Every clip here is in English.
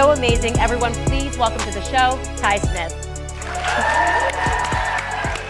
so amazing. Everyone, please welcome to the show, Ty Smith.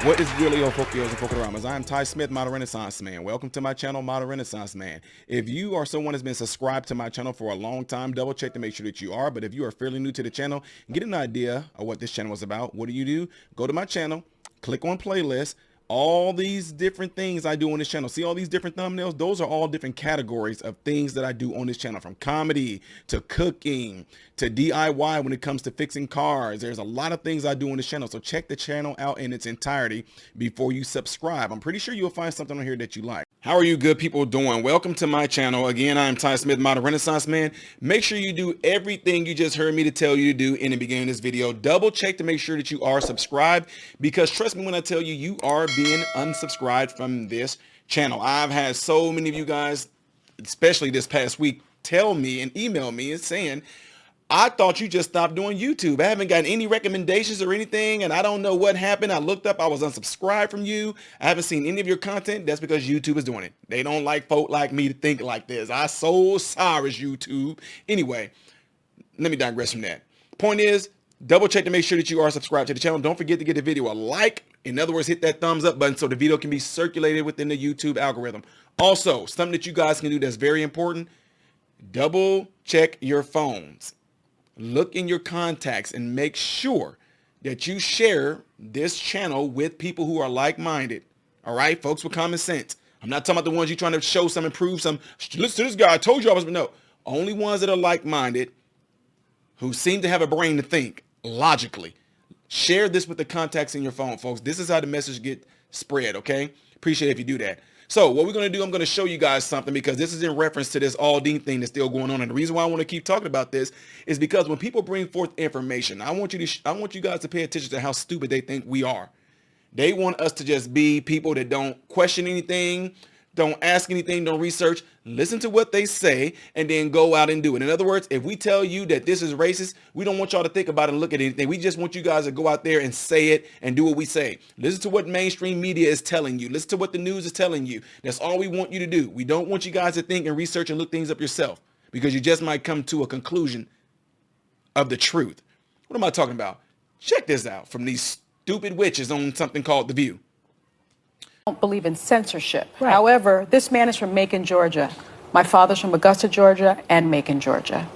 What is really on Folkios and Folkoramas? I'm Ty Smith, Model Renaissance Man. Welcome to my channel, Model Renaissance Man. If you are someone that's been subscribed to my channel for a long time, double check to make sure that you are. But if you are fairly new to the channel, get an idea of what this channel is about. What do? Go to my channel, click on playlist. All these different things I do on this channel. See all these different thumbnails? Those are all different categories of things that I do on this channel, from comedy to cooking to DIY when it comes to fixing cars. There's a lot of things I do on this channel. So check the channel out in its entirety before you subscribe. I'm pretty sure you'll find something on here that you like. How are you good people doing? Welcome to my channel. Again, I'm Ty Smith, Model Renaissance Man. Make sure you do everything you just heard me to tell you to do in the beginning of this video. Double check to make sure that you are subscribed, because trust me when I tell you, you are being unsubscribed from this channel. I've had so many of you guys, especially this past week, tell me and email me and saying, I thought you just stopped doing YouTube. I haven't gotten any recommendations or anything, and I don't know what happened. I looked up, I was unsubscribed from you. I haven't seen any of your content. That's because YouTube is doing it. They don't like folk like me to think like this. I'm so sorry, YouTube. Anyway, let me digress from that. Point is, double check to make sure that you are subscribed to the channel. Don't forget to give the video a like. In other words, hit that thumbs up button so the video can be circulated within the YouTube algorithm. Also, something that you guys can do that's very important, double check your phones. Look in your contacts and make sure that you share this channel with people who are like-minded. All right, folks with common sense. I'm not talking about the ones you're trying to show some and prove some. Listen to this guy, I told you I was, no. Only ones that are like-minded, who seem to have a brain to think logically. Share this with the contacts in your phone, folks. This is how the message get spread, okay? Appreciate it if you do that. So what we're going to do, I'm going to show you guys something, because this is in reference to this Aldean thing that's still going on. And the reason why I want to keep talking about this is because when people bring forth information, I want you guys to pay attention to how stupid they think we are. They want us to just be people that don't question anything, don't ask anything, don't research, listen to what they say, and then go out and do it. In other words, if we tell you that this is racist, we don't want y'all to think about it and look at anything. We just want you guys to go out there and say it and do what we say. Listen to what mainstream media is telling you. Listen to what the news is telling you. That's all we want you to do. We don't want you guys to think and research and look things up yourself, because you just might come to a conclusion of the truth. What am I talking about? Check this out from these stupid witches on something called The View. Don't believe in censorship. Right. However, this man is from Macon, Georgia. My father's from Augusta, Georgia, and Macon, Georgia.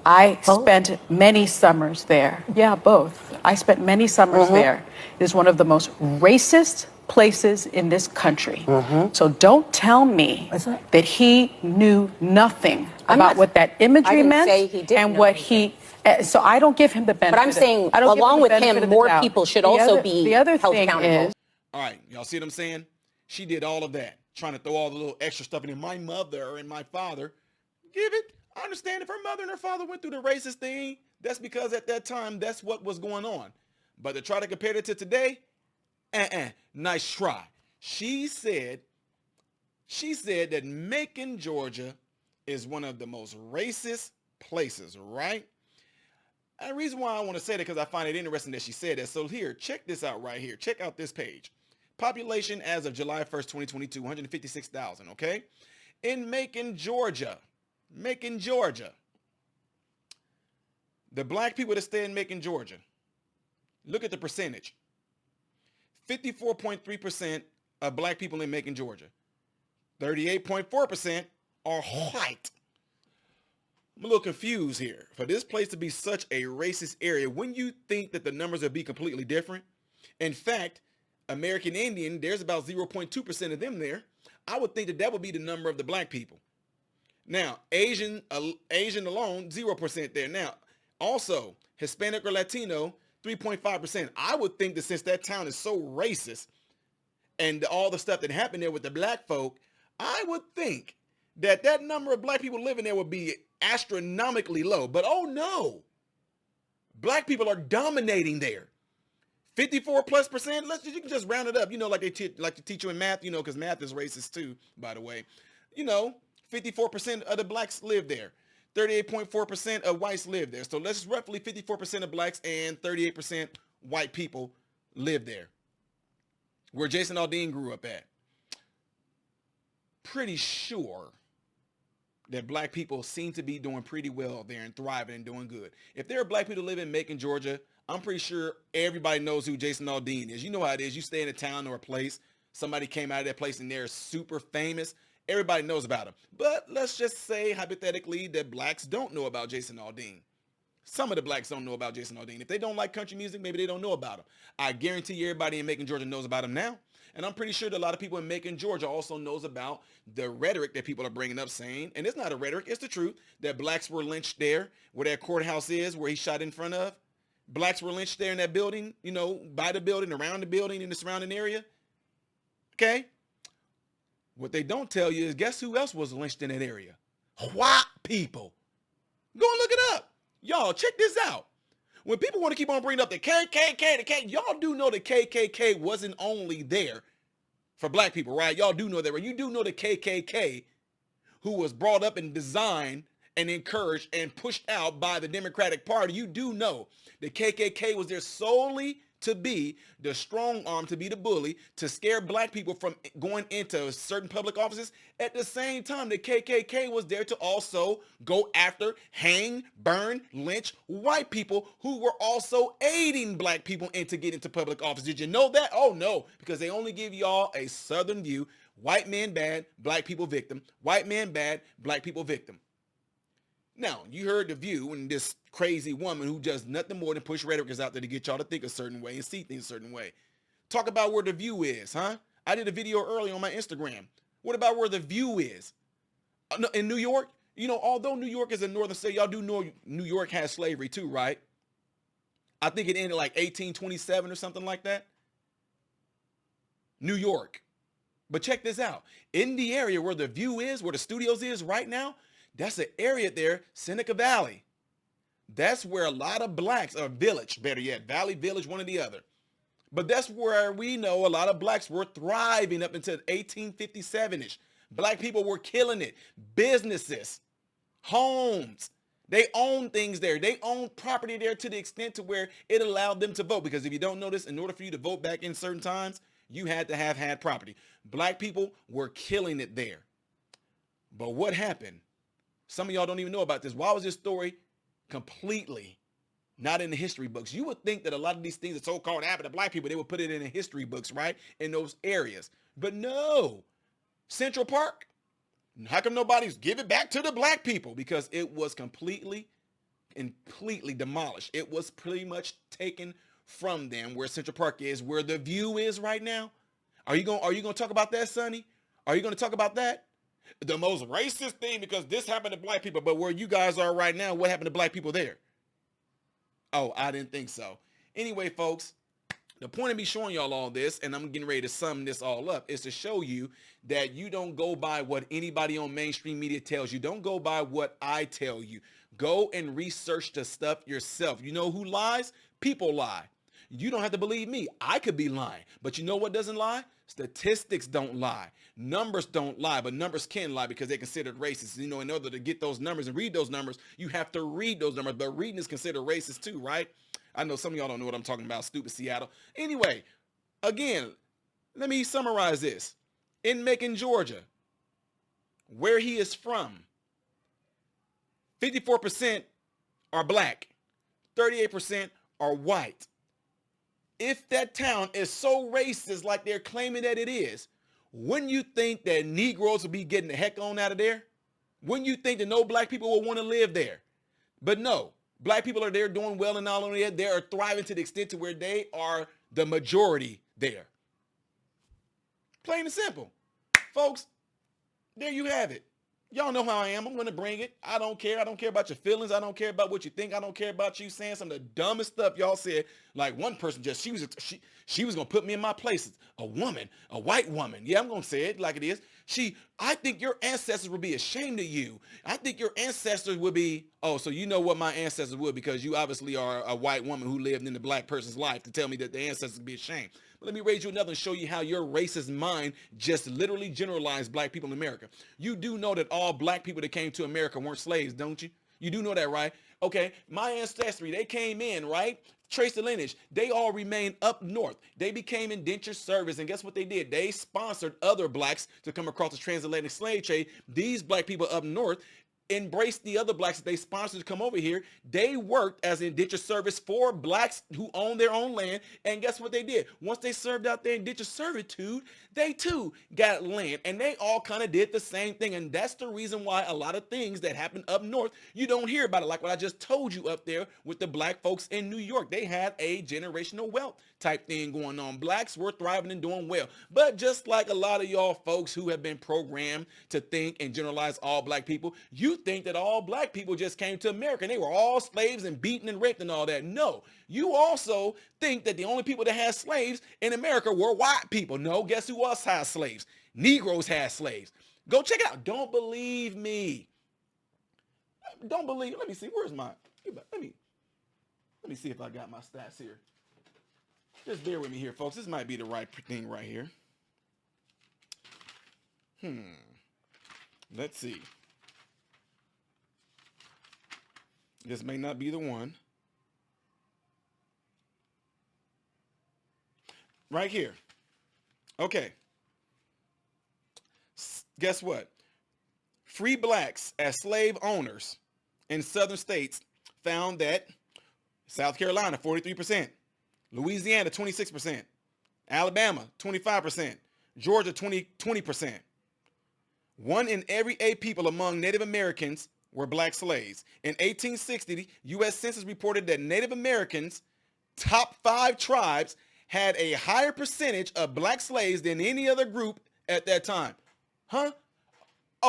I spent many summers there. Yeah, both. I spent many summers there. It is one of the most racist places in this country. So don't tell me that he knew nothing about what that imagery meant and what he... So I don't give him the benefit. But I'm saying, along with him, more people should also be held accountable. All right, y'all see what I'm saying? She did all of that, trying to throw all the little extra stuff in there. My mother and my father, give it. I understand if her mother and her father went through the racist thing, that's because at that time, that's what was going on. But to try to compare it to today, nice try. She said that Macon, Georgia is one of the most racist places, right? And the reason why I want to say that, because I find it interesting that she said that. So here, check this out right here. Check out this page. Population as of July 1st, 2022, 156,000, okay? In Macon, Georgia, the black people that stay in Macon, Georgia, look at the percentage. 54.3% of black people in Macon, Georgia. 38.4% are white. I'm a little confused here. For this place to be such a racist area, wouldn't you think that the numbers would be completely different? In fact, American Indian, there's about 0.2% of them there. I would think that that would be the number of the black people. Now, Asian alone, 0% there. Now, also, Hispanic or Latino, 3.5%. I would think that since that town is so racist and all the stuff that happened there with the black folk, I would think that that number of black people living there would be astronomically low. But oh no, black people are dominating there. 54+%. You can just round it up, you know, like they like to teach you in math, you know, because math is racist too, by the way. You know, 54% of the blacks live there. 38.4% of whites live there. So let's roughly 54% of blacks and 38% white people live there, where Jason Aldean grew up at. Pretty sure that black people seem to be doing pretty well there and thriving and doing good. If there are black people living in Macon, Georgia, I'm pretty sure everybody knows who Jason Aldean is. You know how it is. You stay in a town or a place, somebody came out of that place and they're super famous. Everybody knows about him. But let's just say hypothetically that blacks don't know about Jason Aldean. Some of the blacks don't know about Jason Aldean. If they don't like country music, maybe they don't know about him. I guarantee you everybody in Macon, Georgia knows about him now. And I'm pretty sure that a lot of people in Macon, Georgia also knows about the rhetoric that people are bringing up saying, and it's not a rhetoric, it's the truth, that blacks were lynched there, where that courthouse is, where he shot in front of. Blacks were lynched there in that building, you know, by the building, around the building, in the surrounding area. Okay? What they don't tell you is, guess who else was lynched in that area? White people. Go and look it up. Y'all, check this out. When people want to keep on bringing up the KKK, y'all do know the KKK wasn't only there for black people, right? Y'all do know that, right? You do know the KKK, who was brought up and designed and encouraged and pushed out by the Democratic Party. You do know the KKK was there solely to be the strong arm, to be the bully, to scare black people from going into certain public offices. At the same time, the KKK was there to also go after, hang, burn, lynch white people who were also aiding black people to get into public office. Did you know that? Oh no, because they only give y'all a southern view. White man bad, black people victim. White man bad, black people victim. Now, you heard The View, and this crazy woman who does nothing more than push rhetoric is out there to get y'all to think a certain way and see things a certain way. Talk about where The View is, huh? I did a video earlier on my Instagram. What about where The View is? In New York? You know, although New York is a northern state, y'all do know New York has slavery too, right? I think it ended like 1827 or something like that. New York. But check this out. In the area where The View is, where the studios is right now, that's an area there, Seneca Valley. That's where a lot of blacks, or village, better yet, Valley Village, one or the other. But that's where we know a lot of blacks were thriving up until 1857-ish. Black people were killing it. Businesses, homes, they owned things there. They owned property there to the extent to where it allowed them to vote. Because if you don't know this, in order for you to vote back in certain times, you had to have had property. Black people were killing it there. But what happened? Some of y'all don't even know about this. Why was this story completely not in the history books? You would think that a lot of these things that so-called happened to black people, they would put it in the history books, right? In those areas. But no. Central Park, how come nobody's give it back to the black people? Because it was completely demolished. It was pretty much taken from them, where Central Park is, where The View is right now. Are you going to talk about that, Sonny? Are you going to talk about that? The most racist thing, because this happened to black people, but where you guys are right now, what happened to black people there? Oh, I didn't think so. Anyway, folks, the point of me showing y'all all this, and I'm getting ready to sum this all up, is to show you that you don't go by what anybody on mainstream media tells you. Don't go by what I tell you. Go and research the stuff yourself. You know who lies? People lie. You don't have to believe me. I could be lying. But you know what doesn't lie? Statistics don't lie. Numbers don't lie, but numbers can lie because they're considered racist. You know, in order to get those numbers and read those numbers, you have to read those numbers. But reading is considered racist too, right? I know some of y'all don't know what I'm talking about, stupid Seattle. Anyway, again, let me summarize this. In Macon, Georgia, where he is from, 54% are black, 38% are white. If that town is so racist like they're claiming that it is, wouldn't you think that Negroes would be getting the heck on out of there? Wouldn't you think that no black people will want to live there? But no, black people are there doing well, and not only that, they are thriving to the extent to where they are the majority there. Plain and simple. Folks, there you have it. Y'all know how I am. I'm going to bring it. I don't care. I don't care about your feelings. I don't care about what you think. I don't care about you saying some of the dumbest stuff y'all said. Like one person just, she was going to put me in my places. A woman, a white woman. Yeah, I'm going to say it like it is. I think your ancestors would be ashamed of you. I think your ancestors would be, oh, so you know what my ancestors would, because you obviously are a white woman who lived in the black person's life, to tell me that the ancestors would be ashamed. But let me raise you another and show you how your racist mind just literally generalized black people in America. You do know that all black people that came to America weren't slaves, don't you? You do know that, right? Okay, my ancestry, they came in, right? Trace the lineage. They all remained up north. They became indentured servants, and guess what they did? They sponsored other blacks to come across the transatlantic slave trade. These black people up north embraced the other blacks that they sponsored to come over here. They worked as indentured service for blacks who own their own land. And guess what they did? Once they served out their indentured servitude, they too got land. And they all kind of did the same thing. And that's the reason why a lot of things that happen up north, you don't hear about it. Like what I just told you up there with the black folks in New York. They had a generational wealth type thing going on. Blacks were thriving and doing well. But just like a lot of y'all folks who have been programmed to think and generalize all black people, you think that all black people just came to America and they were all slaves and beaten and raped and all that. No, you also think that the only people that had slaves in America were white people. No, guess who else has slaves? Negroes had slaves. Go check it out. Don't believe me. Don't believe. Let me see. Where's my? Let me see if I got my stats here. Just bear with me here, folks. This might be the right thing right here. Let's see. This may not be the one. Right here. Okay. Guess what? Free blacks as slave owners in southern states found that South Carolina, 43%. Louisiana, 26%. Alabama, 25%. Georgia, 20%. 1 in every 8 people among Native Americans were black slaves. In 1860, the U.S. Census reported that Native Americans, top 5 tribes, had a higher percentage of black slaves than any other group at that time. Huh?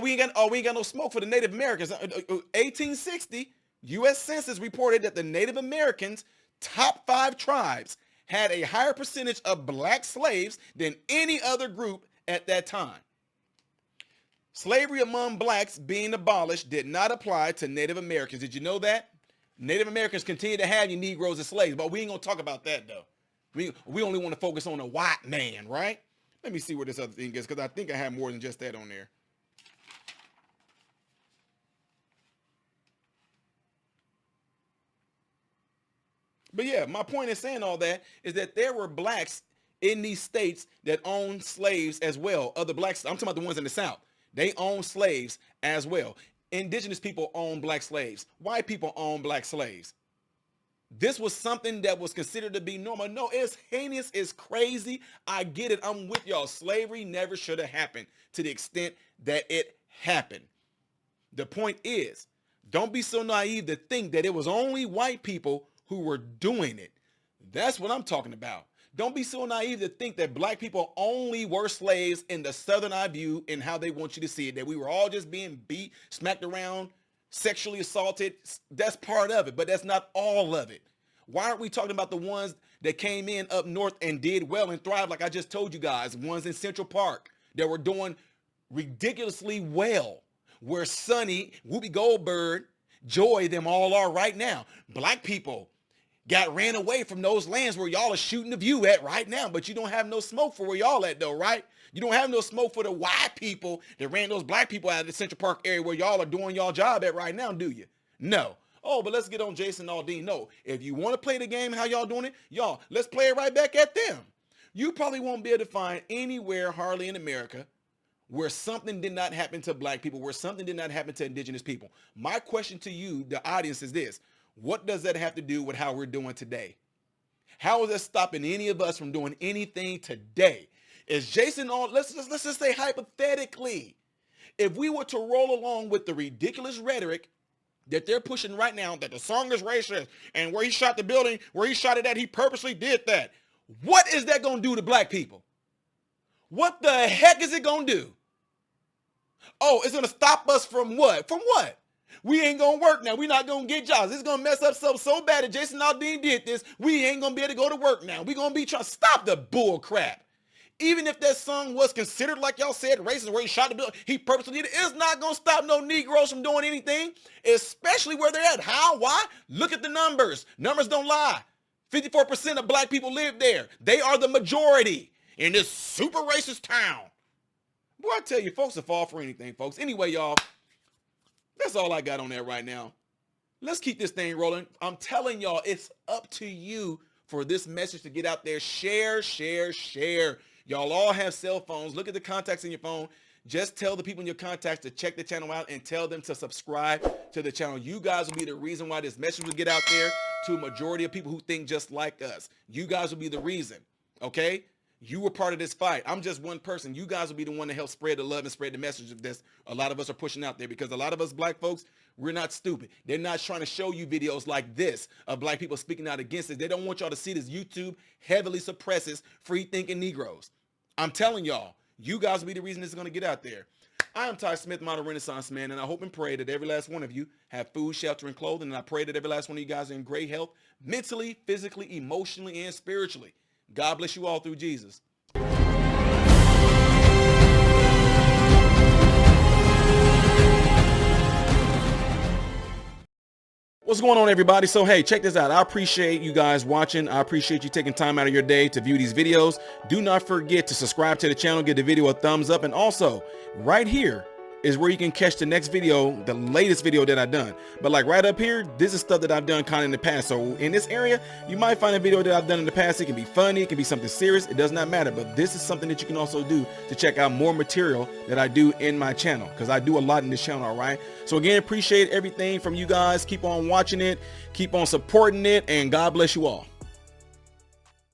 We ain't got no smoke for the Native Americans. 1860, U.S. Census reported that the Native Americans, top 5 tribes, had a higher percentage of black slaves than any other group at that time. Slavery among blacks being abolished did not apply to Native Americans. Did you know that? Native Americans continue to have you Negroes as slaves, but we ain't gonna talk about that though. We only want to focus on a white man, right? Let me see where this other thing is, because I think I have more than just that on there. But yeah, my point in saying all that is that there were blacks in these states that owned slaves as well. Other blacks, I'm talking about the ones in the South. They own slaves as well. Indigenous people own black slaves. White people own black slaves. This was something that was considered to be normal. No, it's heinous, it's crazy. I get it. I'm with y'all. Slavery never should have happened to the extent that it happened. The point is, don't be so naive to think that it was only white people who were doing it. That's what I'm talking about. Don't be so naive to think that black people only were slaves in the Southern eye view and how they want you to see it, that we were all just being beat, smacked around, sexually assaulted. That's part of it, but that's not all of it. Why aren't we talking about the ones that came in up north and did well and thrived, like I just told you guys, ones in Central Park that were doing ridiculously well, where Sonny, Whoopi Goldberg, Joy, them all are right now. Black people got ran away from those lands where y'all are shooting the view at right now, but you don't have no smoke for where y'all at though, right? You don't have no smoke for the white people that ran those black people out of the Central Park area where y'all are doing y'all job at right now, do you? No. Oh, but let's get on Jason Aldean. No, if you want to play the game how y'all doing it, y'all, let's play it right back at them. You probably won't be able to find anywhere hardly in America where something did not happen to black people, where something did not happen to indigenous people. My question to you, the audience, is this. What does that have to do with how we're doing today? How is that stopping any of us from doing anything today? Is Jason on? Let's just say hypothetically, if we were to roll along with the ridiculous rhetoric that they're pushing right now, that the song is racist and where he shot the building, where he shot it at, he purposely did that. What is that going to do to black people? What the heck is it going to do? Oh, it's going to stop us from what? From what? We ain't going to work now. We're not going to get jobs. It's going to mess up so bad that Jason Aldean did this. We ain't going to be able to go to work now. We're going to be trying to stop the bull crap. Even if that song was considered, like y'all said, racist, where he shot the building, he purposely did it, it's not going to stop no Negroes from doing anything, especially where they're at. How? Why? Look at the numbers. Numbers don't lie. 54% of black people live there. They are the majority in this super racist town. Boy, I tell you, folks will fall for anything, folks. Anyway, y'all, that's all I got on that right now. Let's keep this thing rolling. I'm telling y'all, it's up to you for this message to get out there. Share, share, share. Y'all all have cell phones. Look at the contacts in your phone. Just tell the people in your contacts to check the channel out and tell them to subscribe to the channel. You guys will be the reason why this message will get out there to a majority of people who think just like us. You guys will be the reason, okay? You were part of this fight. I'm just one person. You guys will be the one to help spread the love and spread the message of this. A lot of us are pushing out there because a lot of us black folks, we're not stupid. They're not trying to show you videos like this of black people speaking out against it. They don't want y'all to see this. YouTube heavily suppresses free thinking Negroes. I'm telling y'all, you guys will be the reason this is going to get out there. I am Ty Smith, modern Renaissance man, and I hope and pray that every last one of you have food, shelter, and clothing. And I pray that every last one of you guys are in great health, mentally, physically, emotionally, and spiritually. God bless you all through Jesus. What's going on, everybody? So hey, check this out. I appreciate you guys watching. I appreciate you taking time out of your day to view these videos. Do not forget to subscribe to the channel, give the video a thumbs up, and also right here is where you can catch the next video, the latest video that I've done. But like right up here, this is stuff that I've done kind of in the past. So in this area, you might find a video that I've done in the past. It can be funny, it can be something serious, it does not matter. But this is something that you can also do to check out more material that I do in my channel, because I do a lot in this channel, all right? So again, appreciate everything from you guys. Keep on watching it, keep on supporting it, and God bless you all.